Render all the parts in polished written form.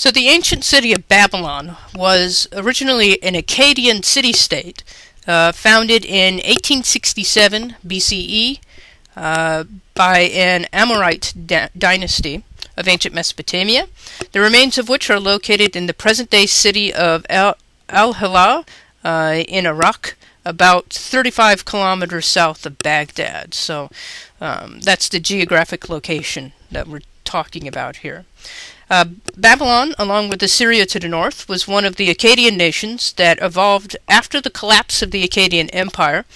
So the ancient city of Babylon was originally an Akkadian city-state founded in 1867 BCE by an Amorite dynasty of ancient Mesopotamia, the remains of which are located in the present-day city of Al-Hilal in Iraq, about 35 kilometers south of Baghdad. So that's the geographic location that we're talking about here. Babylon, along with Assyria to the north, was one of the Akkadian nations that evolved after the collapse of the Akkadian Empire,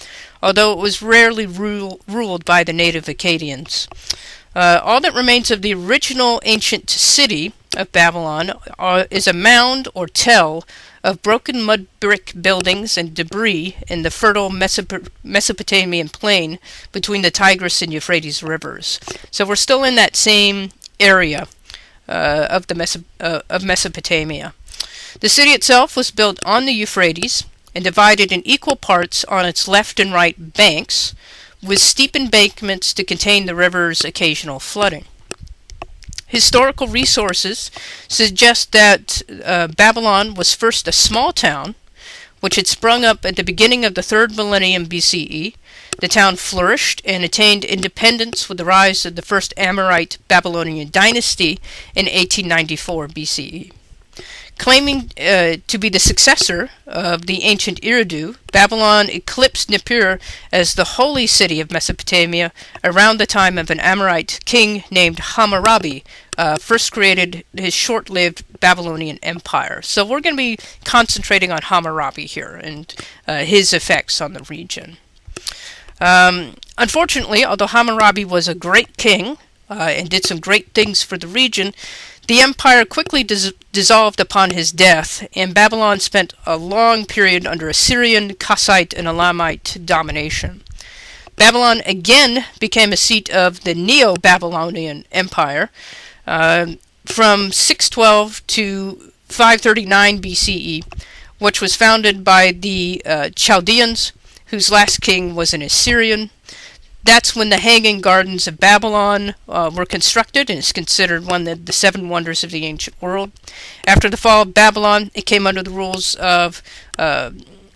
although it was rarely ruled by the native Akkadians. All that remains of the original ancient city of Babylon is a mound or tell of broken mud brick buildings and debris in the fertile Mesopotamian plain between the Tigris and Euphrates rivers. So we're still in that same area of Mesopotamia. The city itself was built on the Euphrates and divided in equal parts on its left and right banks, with steep embankments to contain the river's occasional flooding. Historical resources suggest that Babylon was first a small town, which had sprung up at the beginning of the 3rd millennium BCE. The town flourished and attained independence with the rise of the first Amorite Babylonian dynasty in 1894 BCE. Claiming to be the successor of the ancient Eridu, Babylon eclipsed Nippur as the holy city of Mesopotamia around the time of an Amorite king named Hammurabi first created his short-lived Babylonian empire. So we're going to be concentrating on Hammurabi here and his effects on the region. Unfortunately, although Hammurabi was a great king and did some great things for the region, the empire quickly dissolved upon his death, and Babylon spent a long period under Assyrian, Kassite, and Elamite domination. Babylon again became a seat of the Neo-Babylonian Empire from 612 to 539 BCE, which was founded by the Chaldeans, whose last king was an Assyrian. That's when the Hanging Gardens of Babylon were constructed, and is considered one of the 7 wonders of the ancient world. After the fall of Babylon, it came under the rules of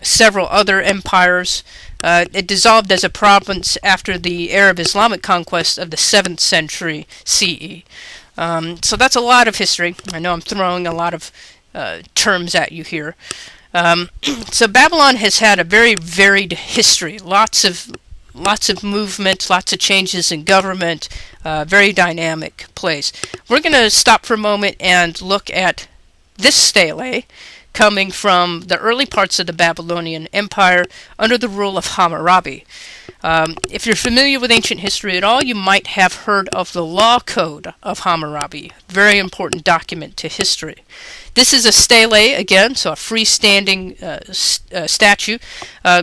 several other empires. It dissolved as a province after the Arab Islamic conquest of the 7th century CE. So that's a lot of history. I know I'm throwing a lot of terms at you here. So Babylon has had a very varied history, lots of movement, lots of changes in government, very dynamic place. We're going to stop for a moment and look at this stele coming from the early parts of the Babylonian Empire under the rule of Hammurabi. If you're familiar with ancient history at all, you might have heard of the Law Code of Hammurabi, very important document to history. This is a stele, again, so a freestanding statue,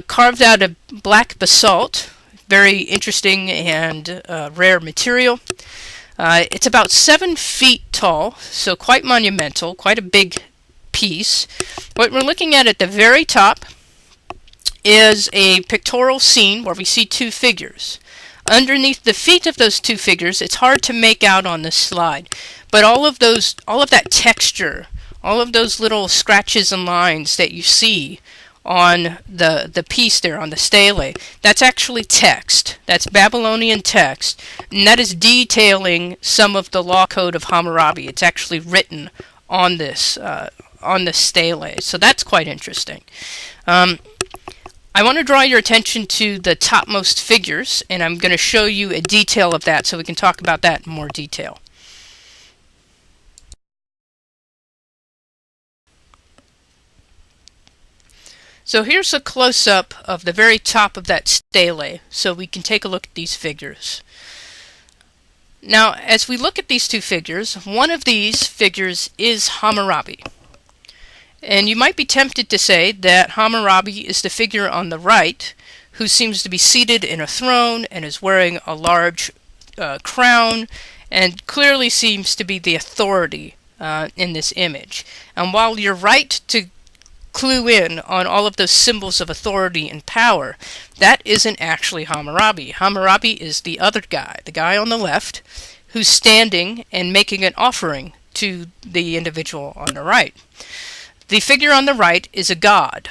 carved out of black basalt, very interesting and rare material. It's about 7 feet tall, so quite monumental, quite a big piece. What we're looking at the very top is a pictorial scene where we see 2 figures. Underneath the feet of those 2 figures, it's hard to make out on this slide, but all of that texture, all of those little scratches and lines that you see on the piece there, on the stele, that's actually text. That's Babylonian text, and that is detailing some of the law code of Hammurabi. It's actually written on this stele, so that's quite interesting. I want to draw your attention to the topmost figures, and I'm going to show you a detail of that so we can talk about that in more detail. So here's a close-up of the very top of that stele, so we can take a look at these figures. Now, as we look at these 2 figures, one of these figures is Hammurabi. And you might be tempted to say that Hammurabi is the figure on the right, who seems to be seated in a throne and is wearing a large crown, and clearly seems to be the authority in this image. And while you're right to clue in on all of those symbols of authority and power, that isn't actually Hammurabi. Hammurabi is the other guy, the guy on the left, who's standing and making an offering to the individual on the right. The figure on the right is a god.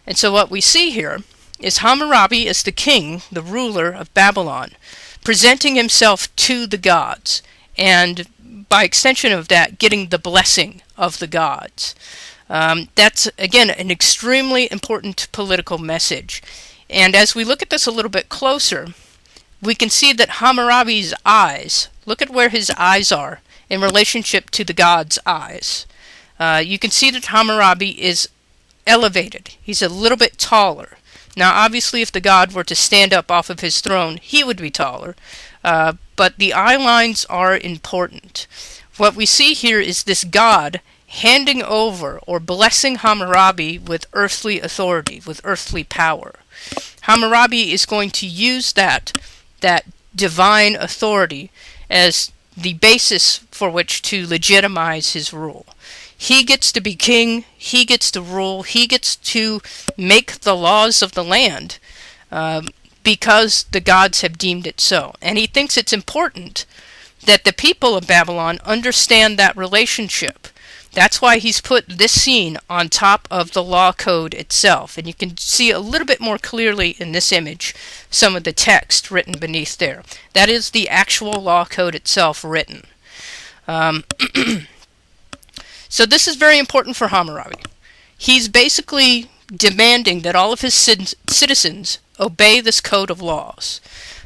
And so what we see here is Hammurabi as the king, the ruler of Babylon, presenting himself to the gods, and by extension of that, getting the blessing of the gods. That's, again, an extremely important political message. And as we look at this a little bit closer, we can see that Hammurabi's eyes, look at where his eyes are in relationship to the god's eyes. You can see that Hammurabi is elevated. He's a little bit taller. Now, obviously, if the god were to stand up off of his throne, he would be taller. But the eye lines are important. What we see here is this god handing over or blessing Hammurabi with earthly authority, with earthly power. Hammurabi is going to use that divine authority as the basis for which to legitimize his rule. He gets to be king, he gets to rule, he gets to make the laws of the land because the gods have deemed it so. And he thinks it's important that the people of Babylon understand that relationship. That's why he's put this scene on top of the law code itself. And you can see a little bit more clearly in this image some of the text written beneath there. That is the actual law code itself written. So this is very important for Hammurabi. He's basically demanding that all of his citizens obey this code of laws.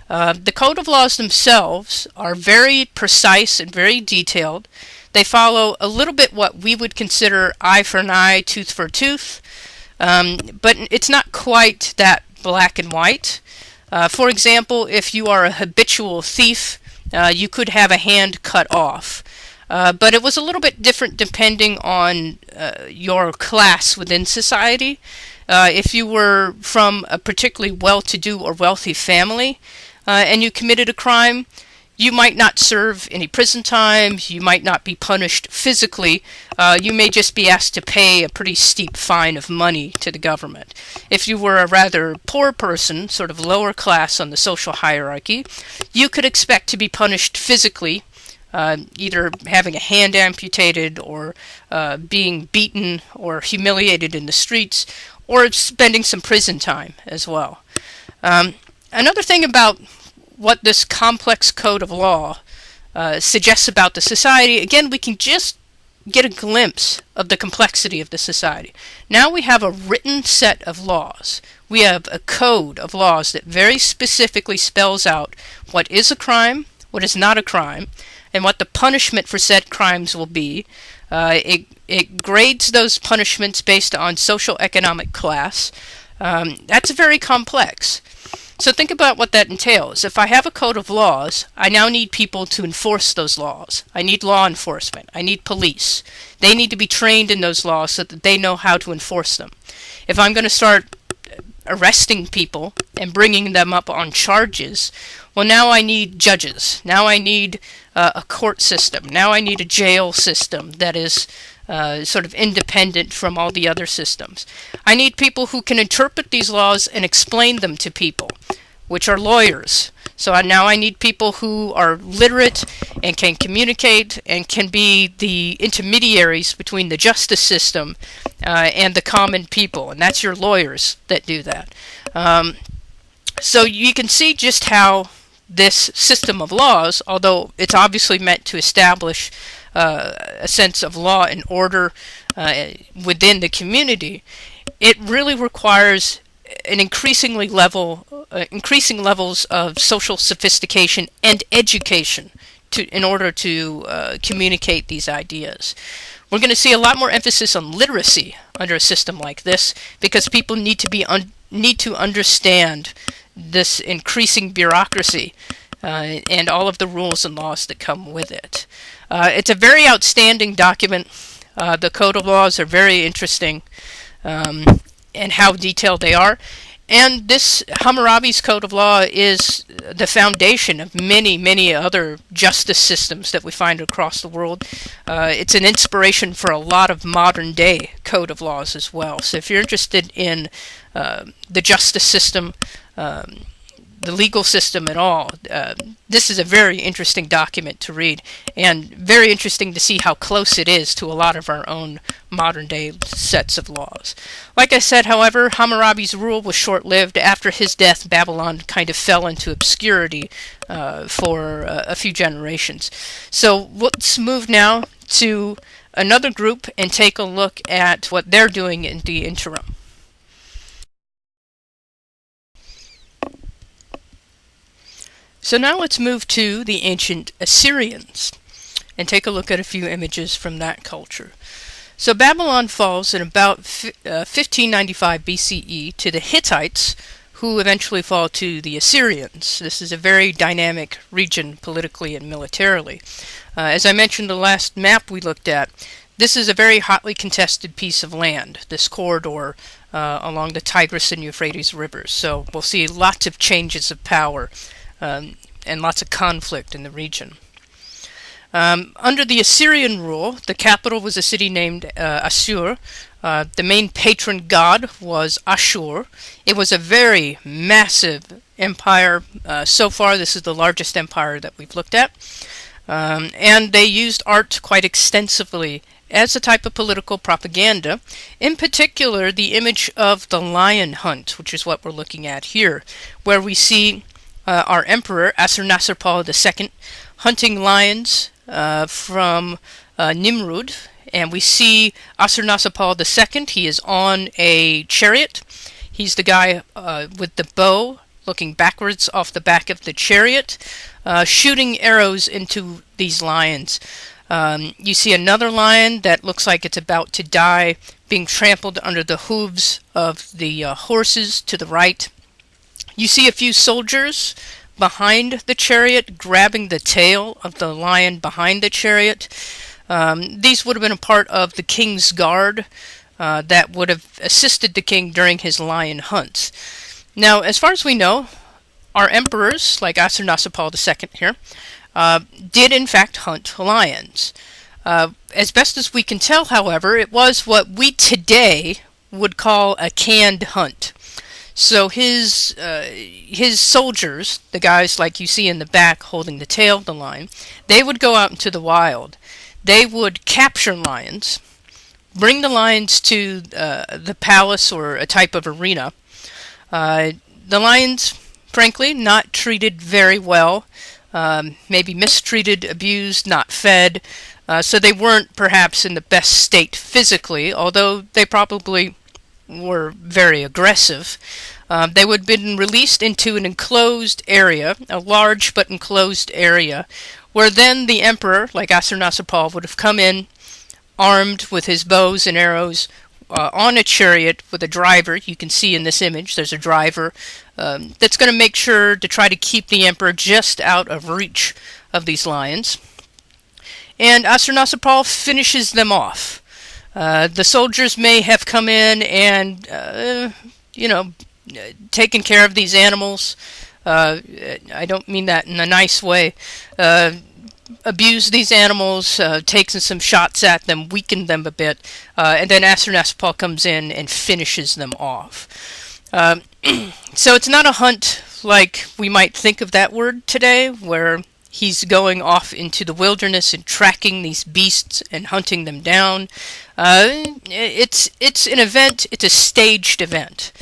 The code of laws themselves are very precise and very detailed. They follow a little bit what we would consider eye for an eye, tooth for a tooth, but it's not quite that black and white. For example, if you are a habitual thief, you could have a hand cut off. But it was a little bit different depending on your class within society. If you were from a particularly well-to-do or wealthy family and you committed a crime, you might not serve any prison time, you might not be punished physically, you may just be asked to pay a pretty steep fine of money to the government. If you were a rather poor person, sort of lower class on the social hierarchy, you could expect to be punished physically, either having a hand amputated or being beaten or humiliated in the streets, or spending some prison time as well. Another thing about what this complex code of law suggests about the society, again, we can just get a glimpse of the complexity of the society. Now we have a written set of laws. We have a code of laws that very specifically spells out what is a crime, what is not a crime, and what the punishment for said crimes will be. It grades those punishments based on social economic class. That's very complex. So think about what that entails. If I have a code of laws, I now need people to enforce those laws. I need law enforcement. I need police. They need to be trained in those laws so that they know how to enforce them. If I'm going to start arresting people and bringing them up on charges, well, now I need judges. Now I need a court system. Now I need a jail system that is sort of independent from all the other systems. I need people who can interpret these laws and explain them to people, which are lawyers. So now I need people who are literate and can communicate and can be the intermediaries between the justice system and the common people, and that's your lawyers that do that. So you can see just how this system of laws, although it's obviously meant to establish a sense of law and order within the community, it really requires an increasing levels of social sophistication and education in order to communicate these ideas. We're going to see a lot more emphasis on literacy under a system like this because people need to understand this increasing bureaucracy and all of the rules and laws that come with it. It's a very outstanding document. The Code of Laws are very interesting and how detailed they are. And this Hammurabi's Code of Law is the foundation of many, many other justice systems that we find across the world. It's an inspiration for a lot of modern-day Code of Laws as well. So if you're interested in the justice system, the legal system at all. This is a very interesting document to read, and very interesting to see how close it is to a lot of our own modern-day sets of laws. Like I said, however, Hammurabi's rule was short-lived. After his death, Babylon kind of fell into obscurity for a few generations. So let's move now to another group and take a look at what they're doing in the interim. So now let's move to the ancient Assyrians and take a look at a few images from that culture. So Babylon falls in about 1595 BCE to the Hittites, who eventually fall to the Assyrians. This is a very dynamic region politically and militarily. As I mentioned in the last map we looked at, this is a very hotly contested piece of land, this corridor along the Tigris and Euphrates rivers. So we'll see lots of changes of power and lots of conflict in the region. Under the Assyrian rule, the capital was a city named Assur. The main patron god was Ashur. It was a very massive empire. So far, this is the largest empire that we've looked at. And they used art quite extensively as a type of political propaganda. In particular, the image of the lion hunt, which is what we're looking at here, where we see our emperor, Assur-Nasr-Pal II, hunting lions from Nimrud. And we see Assur-Nasr-Pal II. He is on a chariot. He's the guy with the bow looking backwards off the back of the chariot, shooting arrows into these lions. You see another lion that looks like it's about to die, being trampled under the hooves of the horses to the right. You see a few soldiers behind the chariot grabbing the tail of the lion behind the chariot. These would have been a part of the king's guard that would have assisted the king during his lion hunts. Now, as far as we know, our emperors, like Assur-Nasr-Pal II here, did in fact hunt lions. As best as we can tell, however, it was what we today would call a canned hunt. So his soldiers, the guys like you see in the back holding the tail of the lion, they would go out into the wild. They would capture lions, bring the lions to the palace or a type of arena. The lions, frankly, not treated very well, maybe mistreated, abused, not fed, so they weren't perhaps in the best state physically, although they probably were very aggressive. They would have been released into an enclosed area, a large but enclosed area, where then the emperor, like Assur-Nasr-Pal, would have come in armed with his bows and arrows on a chariot with a driver. You can see in this image there's a driver that's going to make sure to try to keep the emperor just out of reach of these lions. And Assur-Nasr-Pal finishes them off. The soldiers may have come in and, taken care of these animals. I don't mean that in a nice way. Abused these animals, taken some shots at them, weakened them a bit, and then Assur-Nasr-Pal comes in and finishes them off. So it's not a hunt like we might think of that word today, where he's going off into the wilderness and tracking these beasts and hunting them down. It's an event, it's a staged event.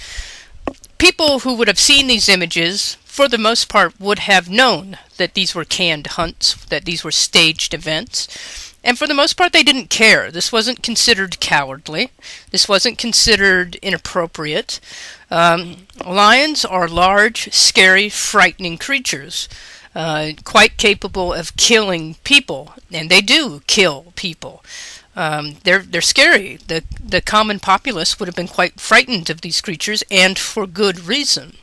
People who would have seen these images, for the most part, would have known that these were canned hunts, that these were staged events. And for the most part, they didn't care. This wasn't considered cowardly. This wasn't considered inappropriate. Lions are large, scary, frightening creatures, quite capable of killing people, and they do kill people. They're scary. The common populace would have been quite frightened of these creatures, and for good reason.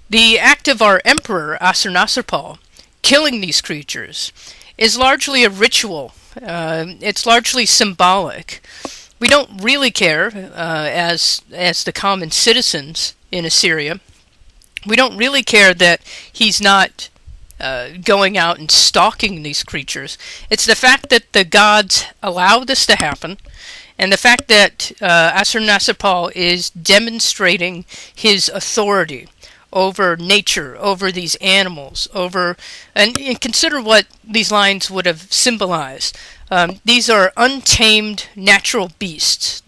The act of our emperor, Assur-Nasr-Pal, killing these creatures, is largely a ritual. It's largely symbolic. We don't really care, as the common citizens in Assyria, we don't really care that he's not going out and stalking these creatures. It's the fact that the gods allow this to happen, and the fact that Assur-Nasr-Pal is demonstrating his authority over nature, over these animals, and consider what these lions would have symbolized. These are untamed natural beasts.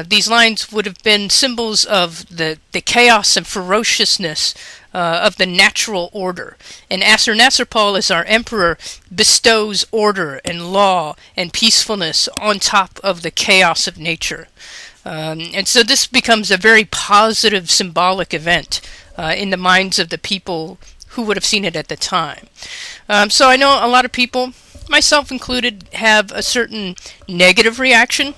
These lions would have been symbols of the chaos and ferociousness of the natural order. And Ashurnasirpal, as our emperor, bestows order and law and peacefulness on top of the chaos of nature. And so this becomes a very positive symbolic event in the minds of the people who would have seen it at the time. So I know a lot of people, myself included, have a certain negative reaction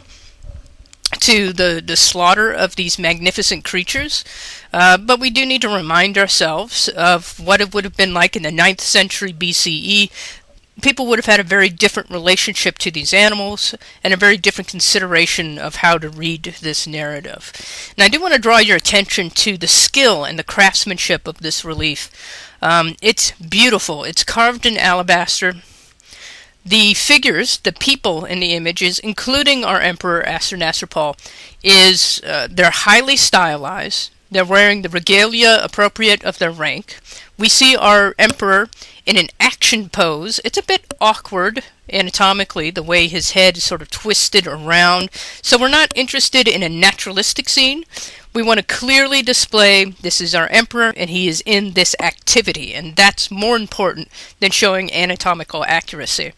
to the slaughter of these magnificent creatures, but we do need to remind ourselves of what it would have been like in the 9th century BCE. People would have had a very different relationship to these animals and a very different consideration of how to read this narrative. And I do want to draw your attention to the skill and the craftsmanship of this relief. It's beautiful. It's carved in alabaster. The figures, the people in the images, including our Emperor Ashurnasirpal, they're highly stylized. They're wearing the regalia appropriate of their rank. We see our Emperor in an action pose. It's a bit awkward anatomically, the way his head is sort of twisted around. So we're not interested in a naturalistic scene. We want to clearly display this is our Emperor and he is in this activity, and that's more important than showing anatomical accuracy.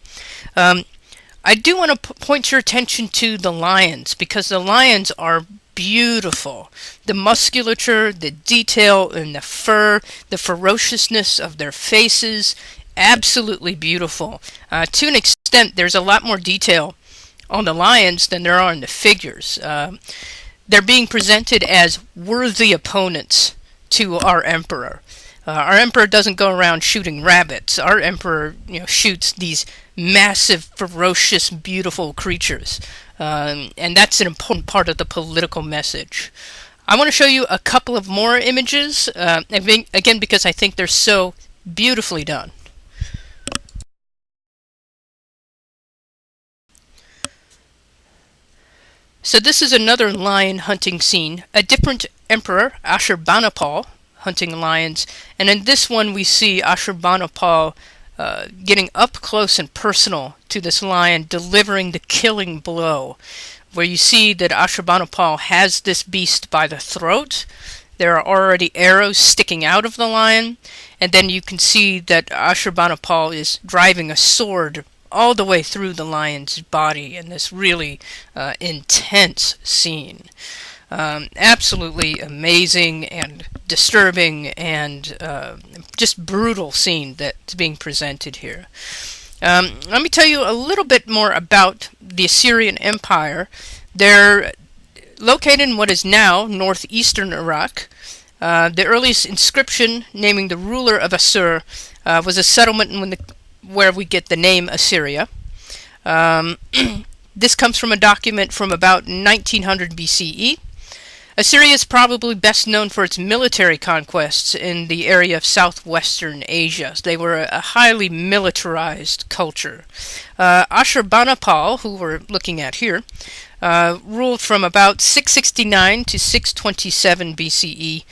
I do want to point your attention to the lions, because the lions are beautiful. The musculature, the detail in the fur, the ferociousness of their faces, absolutely beautiful. To an extent, there's a lot more detail on the lions than there are in the figures. They're being presented as worthy opponents to our Emperor. Our Emperor doesn't go around shooting rabbits. Our Emperor, shoots these massive, ferocious, beautiful creatures. And that's an important part of the political message. I want to show you a couple of more images, again, because I think they're so beautifully done. So this is another lion hunting scene, a different emperor, Ashurbanipal, hunting lions, and in this one we see Ashurbanipal getting up close and personal to this lion, delivering the killing blow, where you see that Ashurbanipal has this beast by the throat. There are already arrows sticking out of the lion, and then you can see that Ashurbanipal is driving a sword all the way through the lion's body in this really intense scene. Absolutely amazing and disturbing and just brutal scene that's being presented here. Let me tell you a little bit more about the Assyrian Empire. They're located in what is now northeastern Iraq. The earliest inscription naming the ruler of Assur was a settlement where we get the name Assyria. This comes from a document from about 1900 BCE. Assyria is probably best known for its military conquests in the area of southwestern Asia. They were a highly militarized culture. Ashurbanipal, who we're looking at here, ruled from about 669 to 627 BCE,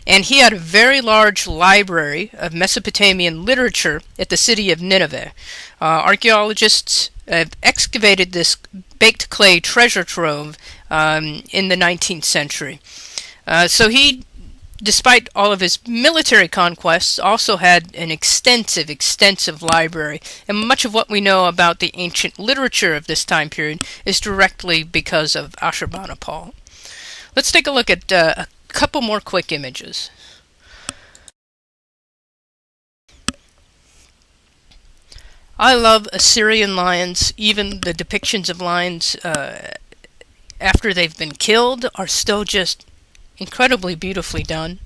and he had a very large library of Mesopotamian literature at the city of Nineveh. Archaeologists have excavated this baked clay treasure trove in the 19th century. So he, despite all of his military conquests, also had an extensive library, and much of what we know about the ancient literature of this time period is directly because of Ashurbanipal. Let's take a look at a couple more quick images. I love Assyrian lions. Even the depictions of lions after they've been killed are still just incredibly beautifully done.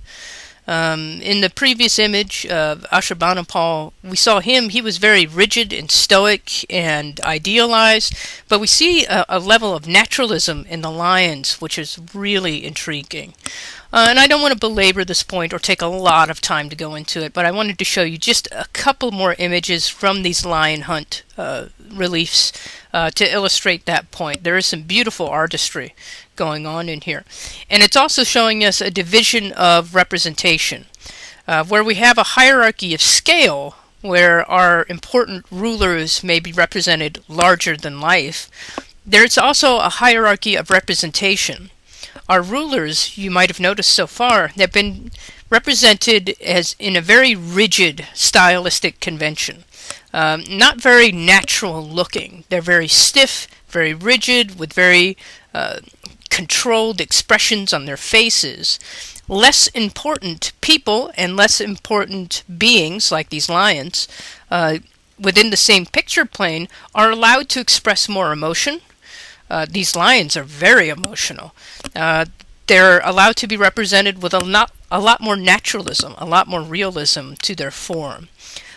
In the previous image of Ashurbanipal, we saw him. He was very rigid and stoic and idealized, but we see a level of naturalism in the lions, which is really intriguing. And I don't want to belabor this point or take a lot of time to go into it, but I wanted to show you just a couple more images from these lion hunt reliefs to illustrate that point. There is some beautiful artistry going on in here. And it's also showing us a division of representation. Where we have a hierarchy of scale, where our important rulers may be represented larger than life, there's also a hierarchy of representation. Our rulers, you might have noticed so far, have been represented as in a very rigid stylistic convention. Not very natural looking. They're very stiff, very rigid, with very controlled expressions on their faces. Less important people and less important beings, like these lions, within the same picture plane, are allowed to express more emotion. These lions are very emotional. They're allowed to be represented with a lot more naturalism, a lot more realism to their form.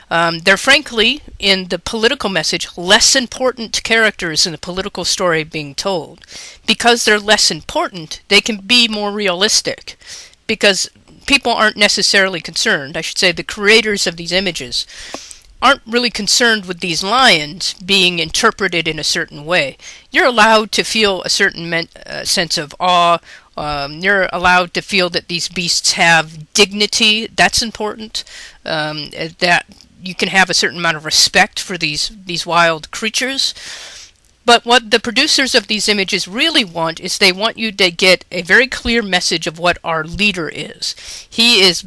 They're frankly, in the political message, less important characters in the political story being told. Because they're less important, they can be more realistic. Because people aren't necessarily concerned, I should say the creators of these images, aren't really concerned with these lions being interpreted in a certain way. You're allowed to feel a certain sense of awe. You're allowed to feel that these beasts have dignity. That's important. That you can have a certain amount of respect for these wild creatures. But what the producers of these images really want is they want you to get a very clear message of what our leader is. He is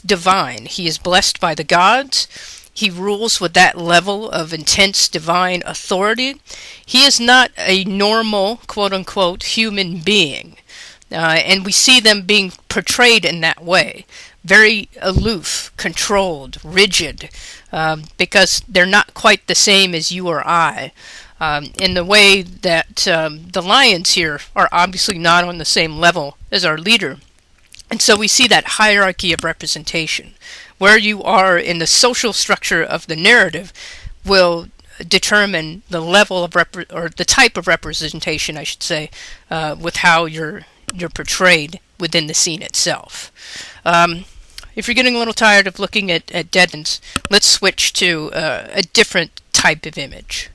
divine. He is blessed by the gods. He rules with that level of intense divine authority. He is not a normal, quote-unquote, human being. And we see them being portrayed in that way. Very aloof, controlled, rigid, because they're not quite the same as you or I. In the way that the lions here are obviously not on the same level as our leader. And so we see that hierarchy of representation. Where you are in the social structure of the narrative will determine the level of or the type of representation, I should say, with how you're portrayed within the scene itself. If you're getting a little tired of looking at dead ends, let's switch to a different type of image.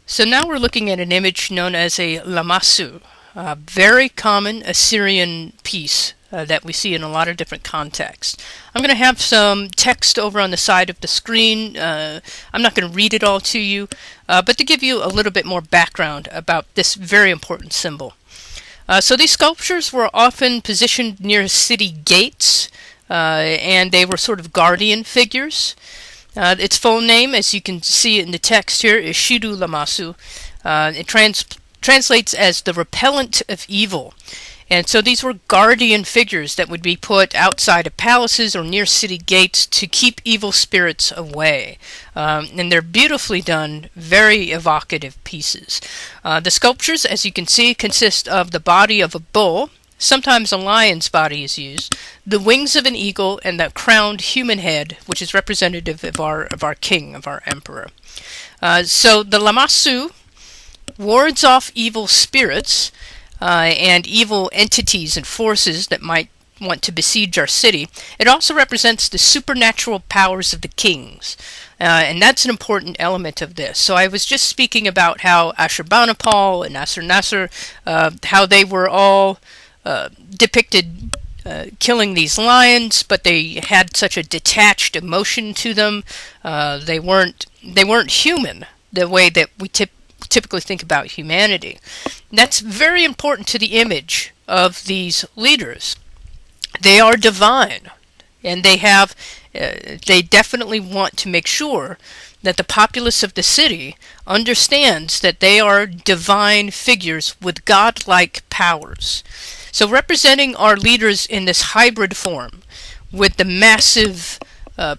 So now we're looking at an image known as a lamassu, a very common Assyrian piece that we see in a lot of different contexts. I'm going to have some text over on the side of the screen. I'm not going to read it all to you, but to give you a little bit more background about this very important symbol. So these sculptures were often positioned near city gates, and they were sort of guardian figures. Its full name, as you can see in the text here, is Shidu Lamassu. It translates as the repellent of evil. And so these were guardian figures that would be put outside of palaces or near city gates to keep evil spirits away. And they're beautifully done, very evocative pieces. The sculptures, as you can see, consist of the body of a bull. Sometimes a lion's body is used, the wings of an eagle, and the crowned human head, which is representative of our king, of our emperor. So the lamassu wards off evil spirits and evil entities and forces that might want to besiege our city. It also represents the supernatural powers of the kings. And that's an important element of this. So I was just speaking about how Ashurbanipal and Nasr, how they were all depicted killing these lions, but they had such a detached emotion to them. They weren't human the way that we typically think about humanity. That's very important to the image of these leaders. They are divine, and they definitely want to make sure that the populace of the city understands that they are divine figures with godlike powers. So representing our leaders in this hybrid form, with the massive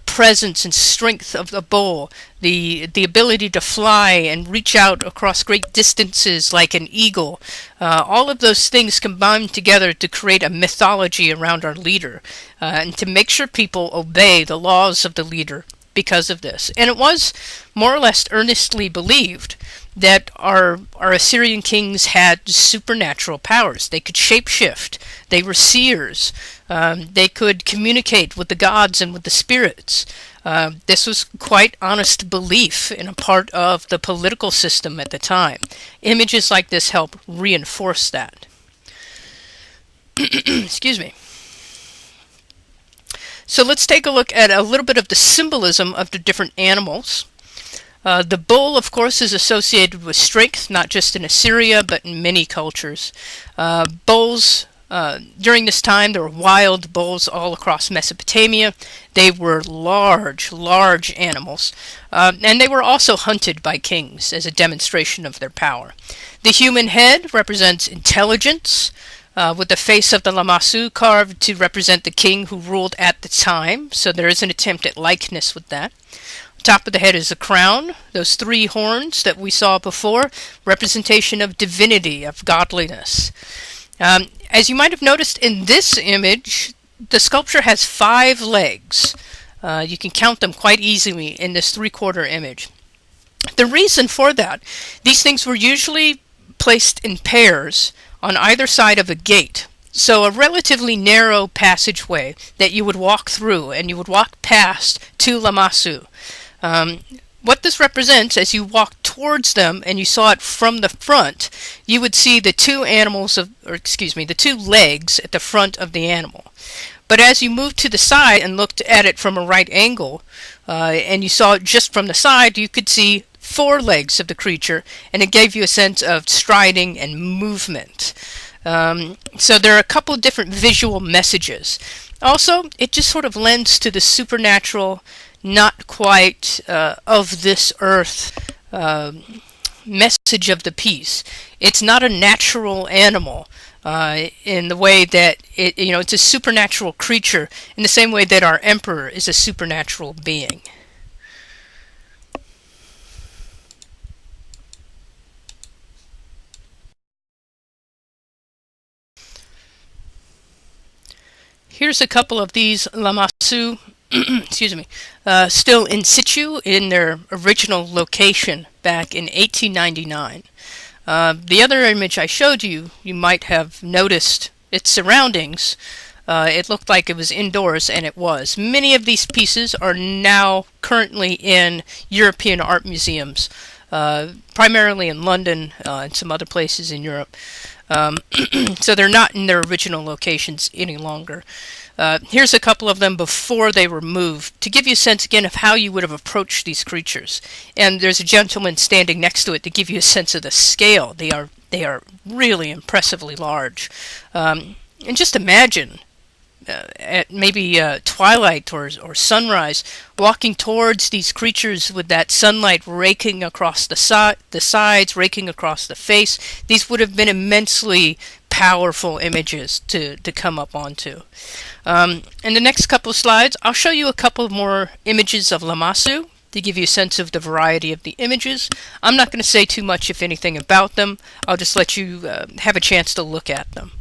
presence and strength of the bull, the ability to fly and reach out across great distances like an eagle, all of those things combined together to create a mythology around our leader, and to make sure people obey the laws of the leader, because of this. And it was more or less earnestly believed that our Assyrian kings had supernatural powers. They could shapeshift. They were seers. They could communicate with the gods and with the spirits. This was quite honest belief in a part of the political system at the time. Images like this help reinforce that. Excuse me. So let's take a look at a little bit of the symbolism of the different animals. The bull, of course, is associated with strength, not just in Assyria, but in many cultures. Bulls, during this time, there were wild bulls all across Mesopotamia. They were large animals, and they were also hunted by kings as a demonstration of their power. The human head represents intelligence, with the face of the Lamassu carved to represent the king who ruled at the time, so there is an attempt at likeness with that. Top of the head is a crown. Those 3 horns that we saw before, representation of divinity, of godliness. As you might have noticed in this image, the sculpture has 5 legs. You can count them quite easily in this 3/4 image. The reason for that, these things were usually placed in pairs on either side of a gate. So a relatively narrow passageway that you would walk through, and you would walk past to Lamassu. What this represents, as you walk towards them and you saw it from the front, you would see the 2 legs at the front of the animal. But as you moved to the side and looked at it from a right angle, and you saw it just from the side, you could see 4 legs of the creature, and it gave you a sense of striding and movement. So there are a couple of different visual messages. Also, it just sort of lends to the supernatural, not quite of this earth message of the piece. It's not a natural animal in the way that it's a supernatural creature in the same way that our emperor is a supernatural being. Here's a couple of these Lamassu, excuse me, still in situ in their original location back in 1899. The other image I showed you, you might have noticed its surroundings. It looked like it was indoors, and it was. Many of these pieces are now currently in European art museums, primarily in London and some other places in Europe. So they're not in their original locations any longer. Here's a couple of them before they were moved, to give you a sense again of how you would have approached these creatures. And there's a gentleman standing next to it to give you a sense of the scale. They are really impressively large. And just imagine at maybe twilight or sunrise, walking towards these creatures with that sunlight raking across the sides, raking across the face. These would have been immensely powerful images to come up onto. In the next couple of slides, I'll show you a couple more images of Lamassu to give you a sense of the variety of the images. I'm not going to say too much, if anything, about them. I'll just let you have a chance to look at them.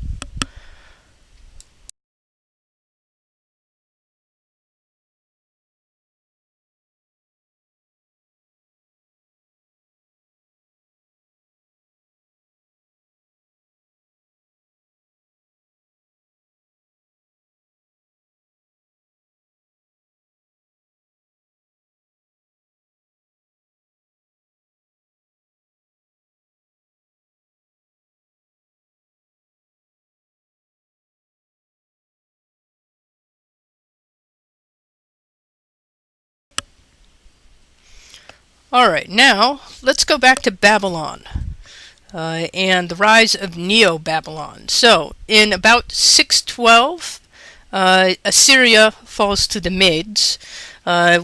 Alright, now let's go back to Babylon and the rise of Neo-Babylon. So, in about 612, Assyria falls to the Medes,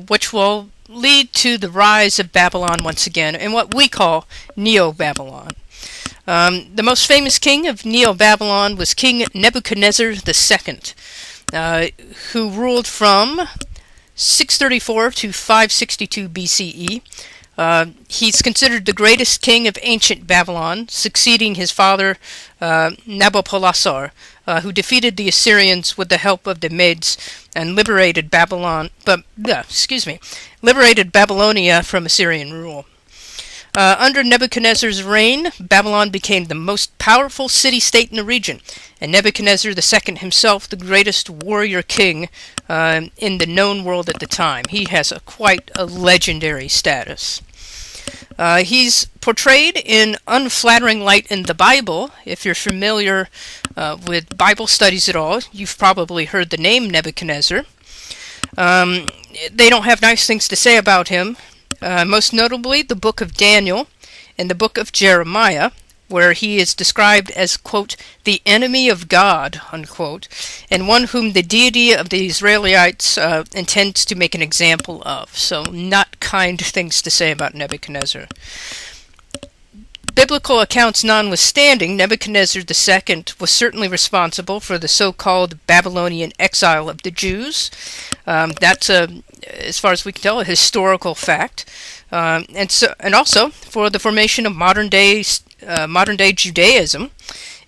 which will lead to the rise of Babylon once again, and what we call Neo-Babylon. The most famous king of Neo-Babylon was King Nebuchadnezzar II, who ruled from 634 to 562 BCE. He's considered the greatest king of ancient Babylon, succeeding his father Nabopolassar, who defeated the Assyrians with the help of the Medes and liberated liberated Babylonia from Assyrian rule. Under Nebuchadnezzar's reign, Babylon became the most powerful city-state in the region, and Nebuchadnezzar II himself the greatest warrior king in the known world at the time. He has quite a legendary status. He's portrayed in unflattering light in the Bible. If you're familiar with Bible studies at all, you've probably heard the name Nebuchadnezzar. They don't have nice things to say about him. Most notably, the book of Daniel and the book of Jeremiah, where he is described as, quote, the enemy of God, unquote, and one whom the deity of the Israelites intends to make an example of. So not kind things to say about Nebuchadnezzar. Biblical accounts notwithstanding, Nebuchadnezzar II was certainly responsible for the so-called Babylonian exile of the Jews. That's as far as we can tell, a historical fact, and also for the formation of modern day Judaism,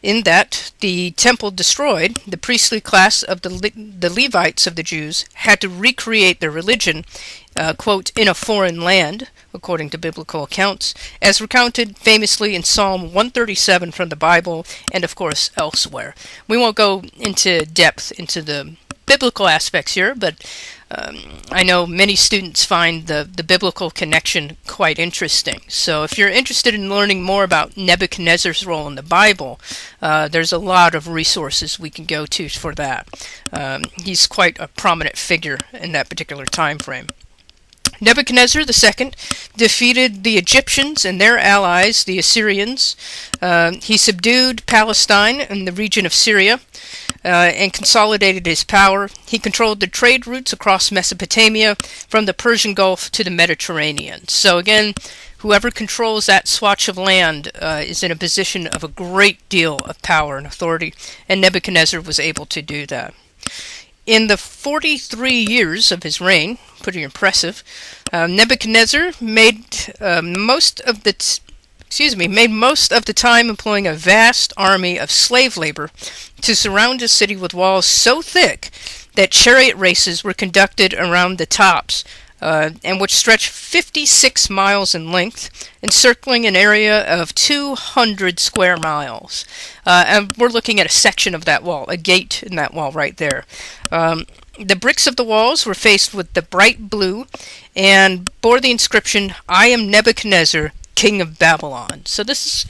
in that the temple destroyed, the priestly class of the Levites of the Jews had to recreate their religion, quote, in a foreign land, according to biblical accounts, as recounted famously in Psalm 137 from the Bible, and of course elsewhere. We won't go into depth into the biblical aspects here, but I know many students find the biblical connection quite interesting. So if you're interested in learning more about Nebuchadnezzar's role in the Bible, there's a lot of resources we can go to for that. He's quite a prominent figure in that particular time frame. Nebuchadnezzar II defeated the Egyptians and their allies, the Assyrians. He subdued Palestine and the region of Syria and consolidated his power. He controlled the trade routes across Mesopotamia from the Persian Gulf to the Mediterranean. So again, whoever controls that swatch of land is in a position of a great deal of power and authority, and Nebuchadnezzar was able to do that. In the 43 years of his reign, pretty impressive, Nebuchadnezzar made most of the time employing a vast army of slave labor to surround his city with walls so thick that chariot races were conducted around the tops, and which stretched 56 miles in length, encircling an area of 200 square miles. And we're looking at a section of that wall, a gate in that wall right there. The bricks of the walls were faced with the bright blue and bore the inscription, "I am Nebuchadnezzar, King of Babylon." So this is,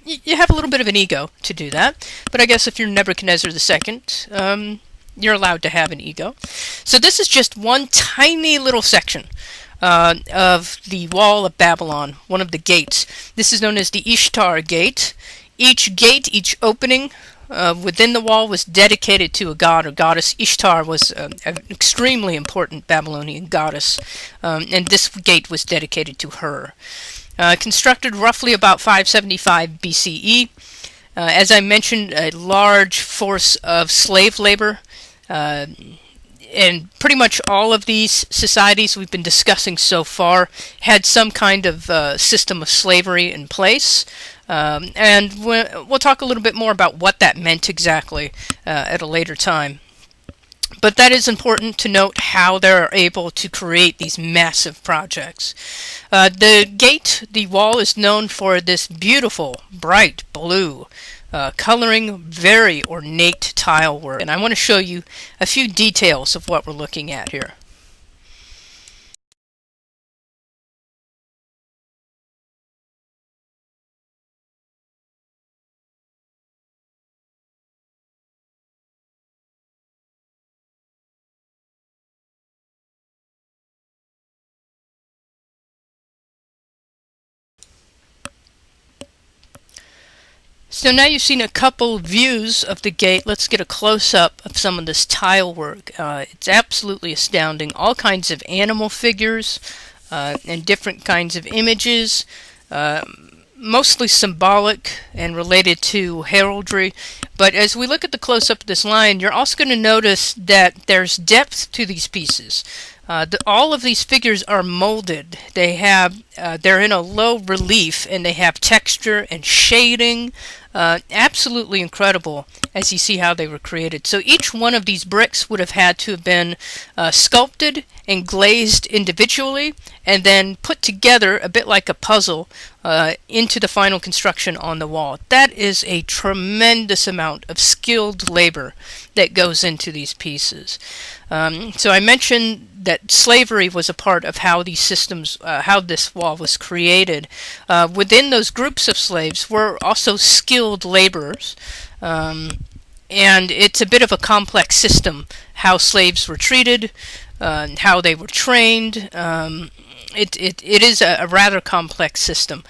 you have a little bit of an ego to do that. But I guess if you're Nebuchadnezzar II, you're allowed to have an ego. So this is just one tiny little section of the wall of Babylon, one of the gates. This is known as the Ishtar Gate. Each opening within the wall was dedicated to a god or goddess. Ishtar was an extremely important Babylonian goddess, and this gate was dedicated to her. Constructed roughly about 575 BCE. As I mentioned, a large force of slave labor, and pretty much all of these societies we've been discussing so far had some kind of system of slavery in place. And we'll talk a little bit more about what that meant exactly at a later time. But that is important to note how they're able to create these massive projects. The wall is known for this beautiful, bright blue coloring, very ornate tile work. And I want to show you a few details of what we're looking at here. So now you've seen a couple views of the gate. Let's get a close-up of some of this tile work. It's absolutely astounding. All kinds of animal figures and different kinds of images, mostly symbolic and related to heraldry. But as we look at the close-up of this line, you're also going to notice that there's depth to these pieces. All of these figures are molded. They're in a low relief, and they have texture and shading. Absolutely incredible as you see how they were created. So each one of these bricks would have had to have been sculpted and glazed individually, and then put together a bit like a puzzle into the final construction on the wall. That is a tremendous amount of skilled labor that goes into these pieces. So I mentioned that slavery was a part of how these systems, how this wall was created. Within those groups of slaves were also skilled laborers, and it's a bit of a complex system, how slaves were treated, how they were trained. It is a rather complex system,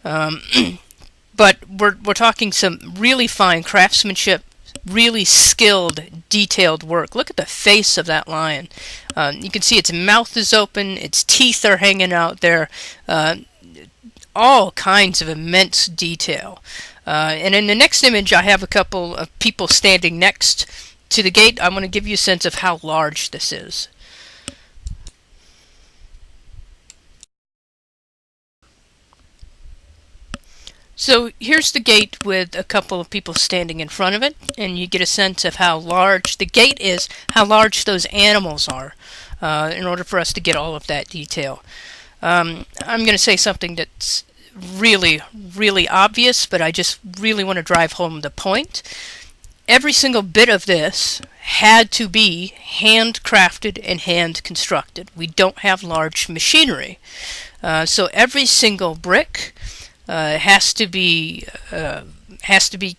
but we're talking some really fine craftsmanship, really skilled, detailed work. Look at the face of that lion. You can see its mouth is open, its teeth are hanging out there, all kinds of immense detail. And in the next image, I have a couple of people standing next to the gate. I'm going to give you a sense of how large this is. So here's the gate with a couple of people standing in front of it, and you get a sense of how large the gate is, how large those animals are, in order for us to get all of that detail. I'm going to say something that's really, really obvious, but I just really want to drive home the point. Every single bit of this had to be handcrafted and hand constructed. We don't have large machinery. So every single brick has to be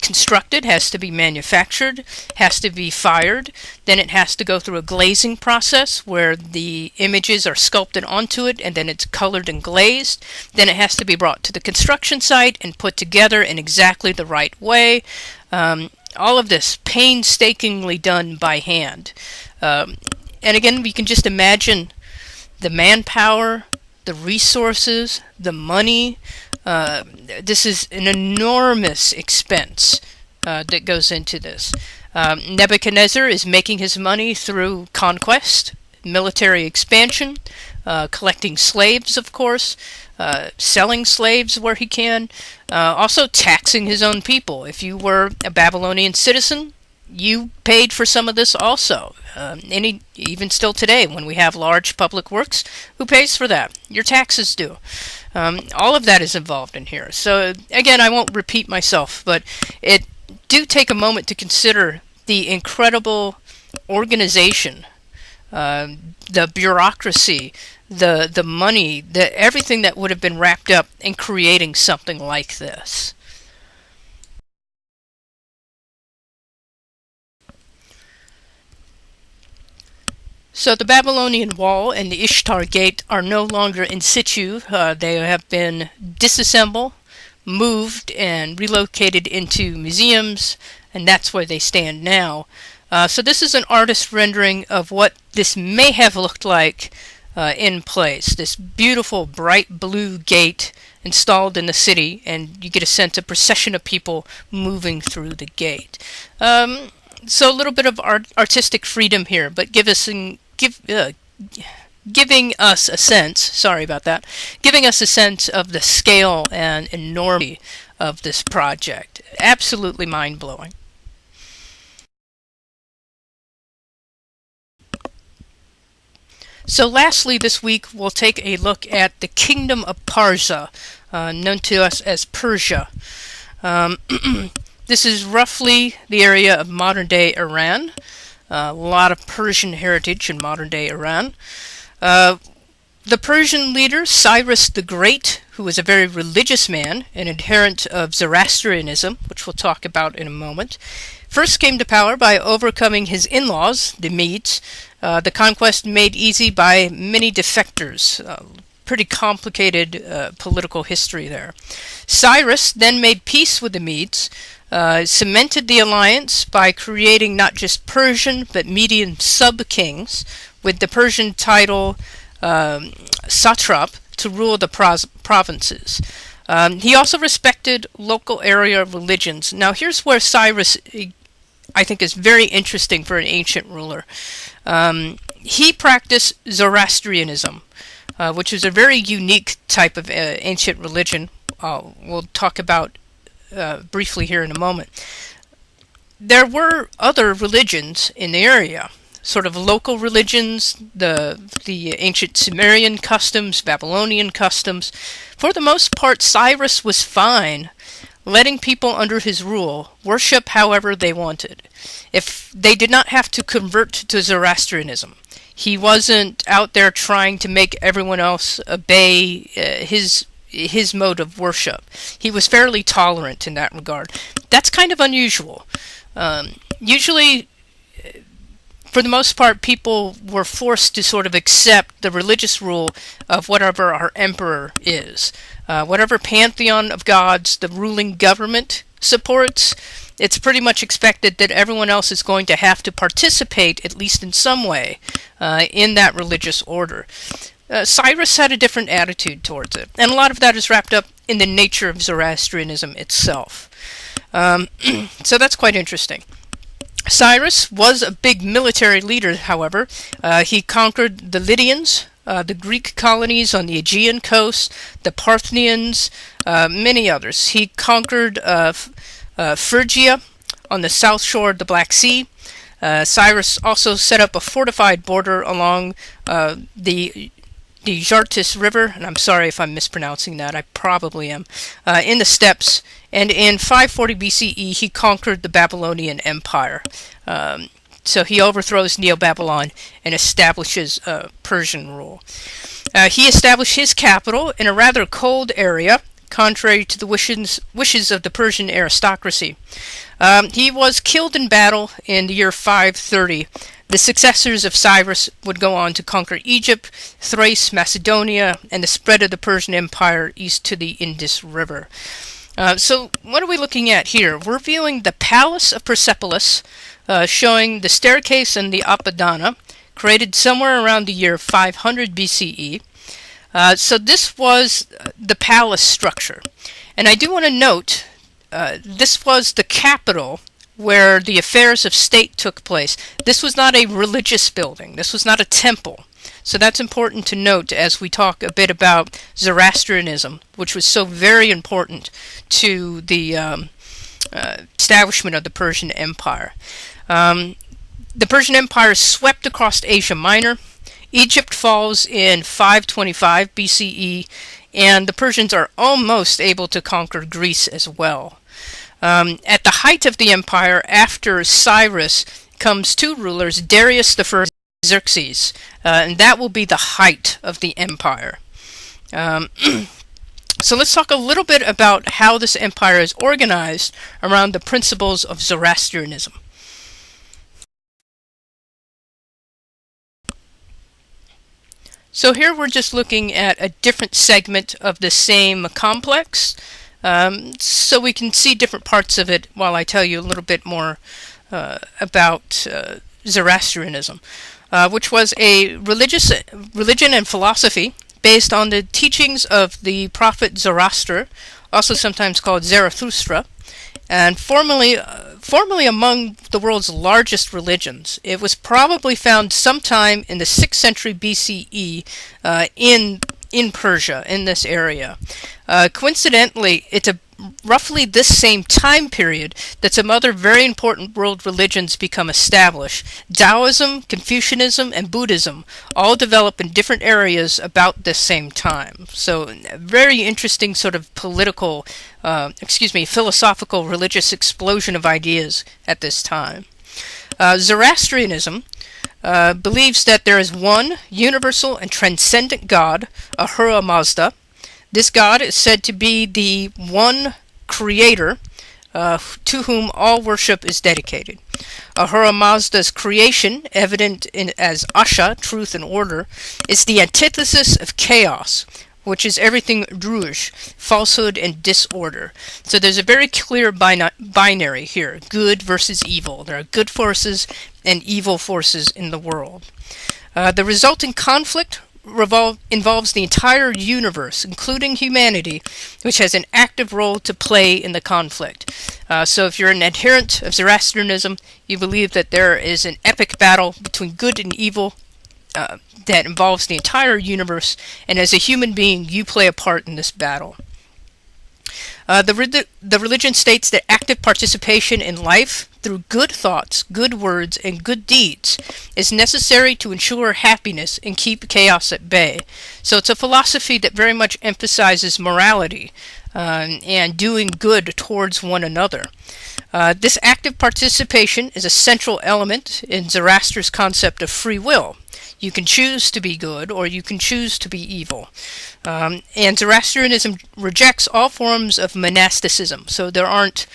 constructed, has to be manufactured, has to be fired. Then it has to go through a glazing process where the images are sculpted onto it, and then it's colored and glazed. Then it has to be brought to the construction site and put together in exactly the right way. All of this painstakingly done by hand. And again, we can just imagine the manpower, the resources, the money. This is an enormous expense that goes into this. Nebuchadnezzar is making his money through conquest, military expansion, collecting slaves, of course, selling slaves where he can, also taxing his own people. If you were a Babylonian citizen, you paid for some of this also. Even still today, when we have large public works, who pays for that? Your taxes do. All of that is involved in here. So again, I won't repeat myself, but it do take a moment to consider the incredible organization, the bureaucracy, the money, everything that would have been wrapped up in creating something like this. So the Babylonian Wall and the Ishtar Gate are no longer in situ. They have been disassembled, moved, and relocated into museums, and that's where they stand now. So this is an artist rendering of what this may have looked like in place. This beautiful bright blue gate installed in the city, and you get a sense of procession of people moving through the gate. So a little bit of artistic freedom here, but giving us a sense, sorry about that, giving us a sense of the scale and enormity of this project. Absolutely mind-blowing. So lastly this week we'll take a look at the Kingdom of Parsa, known to us as Persia. This is roughly the area of modern-day Iran. A lot of Persian heritage in modern-day Iran. The Persian leader, Cyrus the Great, who was a very religious man, an adherent of Zoroastrianism, which we'll talk about in a moment, first came to power by overcoming his in-laws, the Medes. The conquest made easy by many defectors. Pretty complicated political history there. Cyrus then made peace with the Medes, cemented the alliance by creating not just Persian but Median sub-kings with the Persian title satrap to rule the provinces. He also respected local area religions. Now here's where Cyrus, I think, is very interesting for an ancient ruler. he practiced Zoroastrianism, which is a very unique type of ancient religion. We'll talk about briefly here in a moment. There were other religions in the area, sort of local religions, the ancient Sumerian customs, Babylonian customs. For the most part, Cyrus was fine letting people under his rule worship however they wanted, if they did not have to convert to Zoroastrianism. He wasn't out there trying to make everyone else obey his mode of worship. He was fairly tolerant in that regard. That's kind of unusual. Usually, for the most part, people were forced to sort of accept the religious rule of whatever our emperor is. Whatever pantheon of gods the ruling government supports, it's pretty much expected that everyone else is going to have to participate, at least in some way, in that religious order. Cyrus had a different attitude towards it, and a lot of that is wrapped up in the nature of Zoroastrianism itself. So that's quite interesting. Cyrus was a big military leader, however. He conquered the Lydians, the Greek colonies on the Aegean coast, the Parthians, many others. He conquered Phrygia on the south shore of the Black Sea. Cyrus also set up a fortified border along the Jartis River, and I'm sorry if I'm mispronouncing that, I probably am, in the steppes. And in 540 BCE, he conquered the Babylonian Empire. So he overthrows Neo-Babylon and establishes Persian rule. He established his capital in a rather cold area, contrary to the wishes of the Persian aristocracy. He was killed in battle in the year 530. The successors of Cyrus would go on to conquer Egypt, Thrace, Macedonia, and the spread of the Persian Empire east to the Indus River. So what are we looking at here? We're viewing the Palace of Persepolis, showing the staircase and the Apadana, created somewhere around the year 500 BCE. So this was the palace structure. And I do want to note, this was the capital where the affairs of state took place. This was not a religious building. This was not a temple. So that's important to note as we talk a bit about Zoroastrianism, which was so very important to the establishment of the Persian Empire. The Persian Empire swept across Asia Minor. Egypt falls in 525 BCE, and the Persians are almost able to conquer Greece as well. At the height of the empire, after Cyrus, comes two rulers, Darius I and Xerxes, and that will be the height of the empire. So let's talk a little bit about how this empire is organized around the principles of Zoroastrianism. So here we're just looking at a different segment of the same complex, so we can see different parts of it while I tell you a little bit more about Zoroastrianism, which was a religion and philosophy based on the teachings of the prophet Zoroaster, also sometimes called Zarathustra, and formerly among the world's largest religions. It was probably found sometime in the 6th century BCE in Persia, in this area. Coincidentally, it's roughly this same time period that some other very important world religions become established. Taoism, Confucianism, and Buddhism all develop in different areas about this same time. So a very interesting sort of philosophical religious explosion of ideas at this time. Zoroastrianism believes that there is one universal and transcendent God, Ahura Mazda. This God is said to be the one creator to whom all worship is dedicated. Ahura Mazda's creation, evident as Asha, truth and order, is the antithesis of chaos, which is everything druj, falsehood and disorder. So there's a very clear binary here, good versus evil. There are good forces and evil forces in the world. The resulting conflict involves the entire universe, including humanity, which has an active role to play in the conflict. So if you're an adherent of Zoroastrianism, you believe that there is an epic battle between good and evil, that involves the entire universe, and as a human being, you play a part in this battle. The religion states that active participation in life through good thoughts, good words, and good deeds is necessary to ensure happiness and keep chaos at bay. So it's a philosophy that very much emphasizes morality and doing good towards one another. This active participation is a central element in Zoroaster's concept of free will. You can choose to be good or you can choose to be evil. And Zoroastrianism rejects all forms of monasticism, so there aren't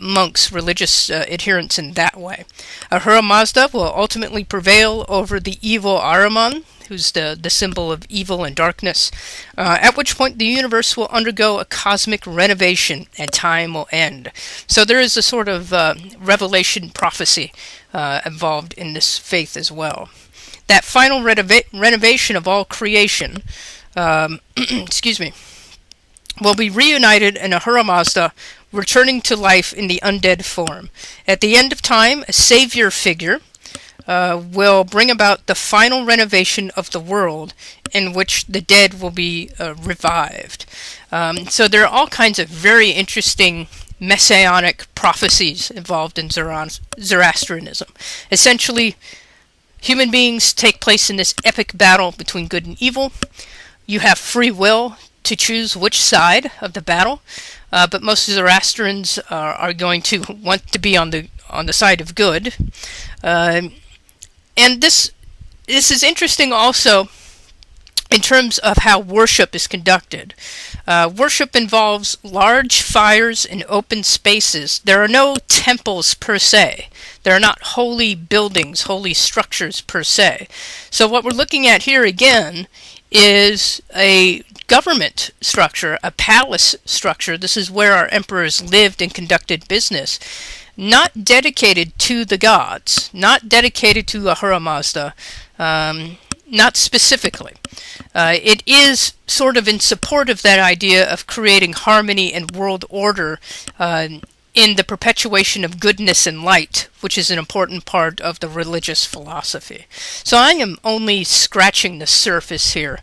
monks, religious adherents in that way. Ahura Mazda will ultimately prevail over the evil Ahriman, who's the symbol of evil and darkness, at which point the universe will undergo a cosmic renovation and time will end. So there is a sort of revelation prophecy involved in this faith as well. That final renovation of all creation excuse me, will be reunited in Ahura Mazda, returning to life in the undead form. At the end of time, a savior figure will bring about the final renovation of the world in which the dead will be revived. So there are all kinds of very interesting messianic prophecies involved in Zoroastrianism. Essentially, human beings take place in this epic battle between good and evil. You have free will to choose which side of the battle, but most Zoroastrians are going to want to be on the side of good. And this is interesting also in terms of how worship is conducted. Worship involves large fires in open spaces. There are no temples per se. There are not holy buildings, holy structures per se. So what we're looking at here again is a government structure, a palace structure. This is where our emperors lived and conducted business. Not dedicated to the gods, not dedicated to Ahura Mazda, not specifically. It is sort of in support of that idea of creating harmony and world order in the perpetuation of goodness and light, which is an important part of the religious philosophy. So I am only scratching the surface here,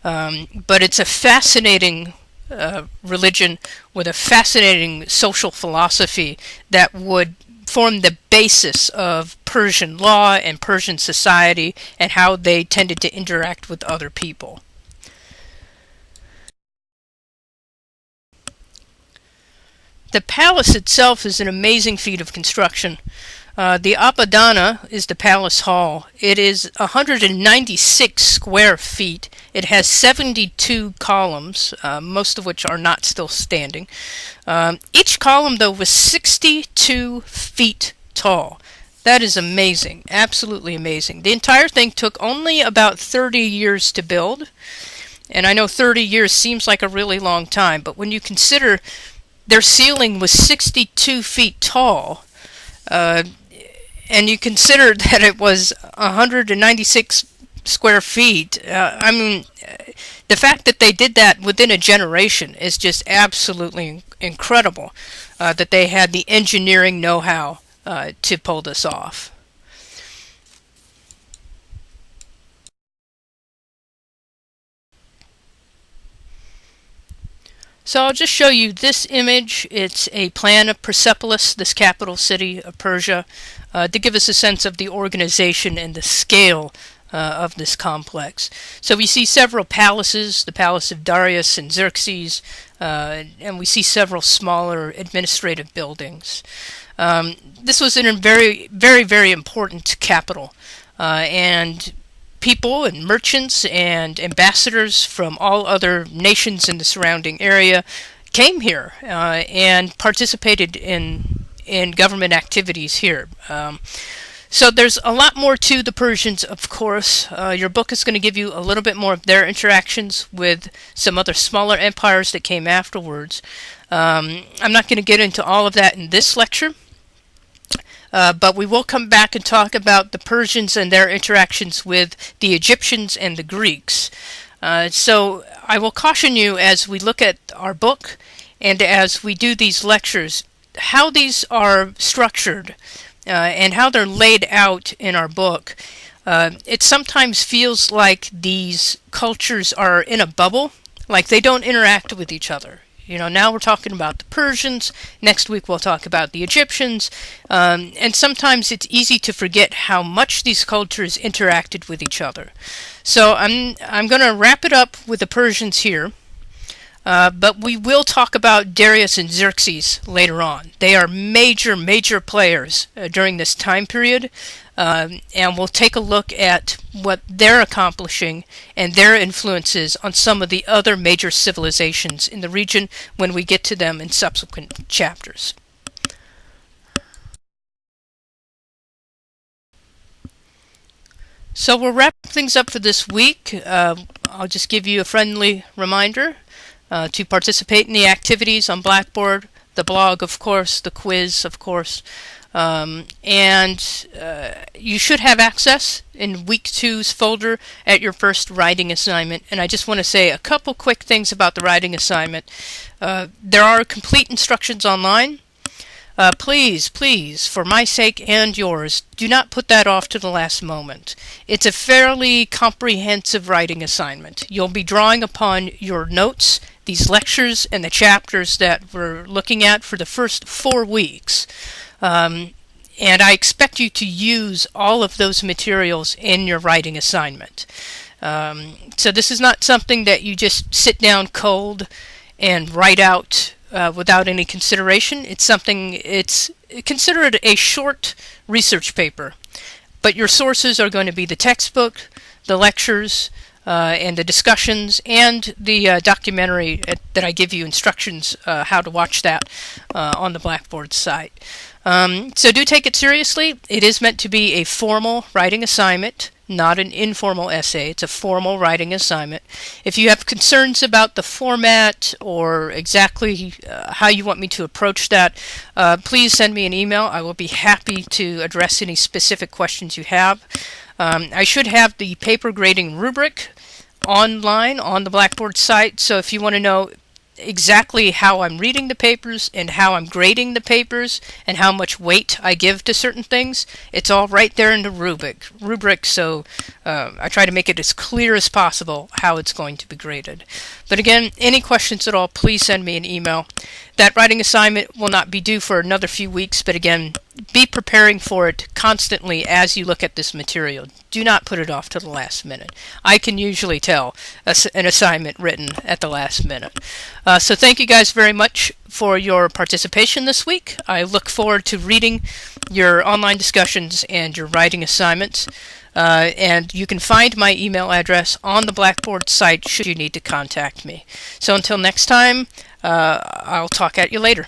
but it's a fascinating religion with a fascinating social philosophy that would form the basis of Persian law and Persian society and how they tended to interact with other people. The palace itself is an amazing feat of construction. The Apadana is the palace hall. It is 196 square feet. It has 72 columns, most of which are not still standing. Each column, though, was 62 feet tall. That is amazing, absolutely amazing. The entire thing took only about 30 years to build. And I know 30 years seems like a really long time, but when you consider their ceiling was 62 feet tall, and you consider that it was 196 square feet, I mean, the fact that they did that within a generation is just absolutely incredible, that they had the engineering know-how to pull this off. So I'll just show you this image. It's a plan of Persepolis, this capital city of Persia, to give us a sense of the organization and the scale of this complex. So we see several palaces, the palace of Darius and Xerxes, and we see several smaller administrative buildings. This was a very, very, very important capital, and people and merchants and ambassadors from all other nations in the surrounding area came here and participated in government activities here. So there's a lot more to the Persians, of course. Your book is going to give you a little bit more of their interactions with some other smaller empires that came afterwards. I'm not going to get into all of that in this lecture. But we will come back and talk about the Persians and their interactions with the Egyptians and the Greeks. So I will caution you as we look at our book and as we do these lectures, how these are structured and how they're laid out in our book It sometimes feels like these cultures are in a bubble, like they don't interact with each other. Now we're talking about the Persians. Next week we'll talk about the Egyptians. And sometimes it's easy to forget how much these cultures interacted with each other. So I'm going to wrap it up with the Persians here. But we will talk about Darius and Xerxes later on. They are major players during this time period. And we'll take a look at what they're accomplishing and their influences on some of the other major civilizations in the region when we get to them in subsequent chapters. So we'll wrap things up for this week. I'll just give you a friendly reminder to participate in the activities on Blackboard, the blog, of course, the quiz, of course. And you should have access in week 2's folder at your first writing assignment. And I just want to say a couple quick things about the writing assignment. There are complete instructions online. Please, for my sake and yours, do not put that off to the last moment. It's a fairly comprehensive writing assignment. You'll be drawing upon your notes, these lectures, and the chapters that we're looking at for the first 4 weeks. And I expect you to use all of those materials in your writing assignment. So this is not something that you just sit down cold and write out without any consideration. It's considered a short research paper, but your sources are going to be the textbook, the lectures, and the discussions, and the documentary that I give you instructions how to watch that on the Blackboard site. So do take it seriously. It is meant to be a formal writing assignment, not an informal essay. It's a formal writing assignment. If you have concerns about the format or exactly how you want me to approach that, please send me an email. I will be happy to address any specific questions you have. I should have the paper grading rubric online on the Blackboard site, so if you want to know exactly how I'm reading the papers and how I'm grading the papers and how much weight I give to certain things, it's all right there in the rubric, so I try to make it as clear as possible how it's going to be graded. But again, any questions at all, please send me an email. That writing assignment will not be due for another few weeks, but again, be preparing for it constantly as you look at this material. Do not put it off to the last minute. I can usually tell an assignment written at the last minute. So thank you guys very much for your participation this week. I look forward to reading your online discussions and your writing assignments. And you can find my email address on the Blackboard site should you need to contact me. So until next time, I'll talk at you later.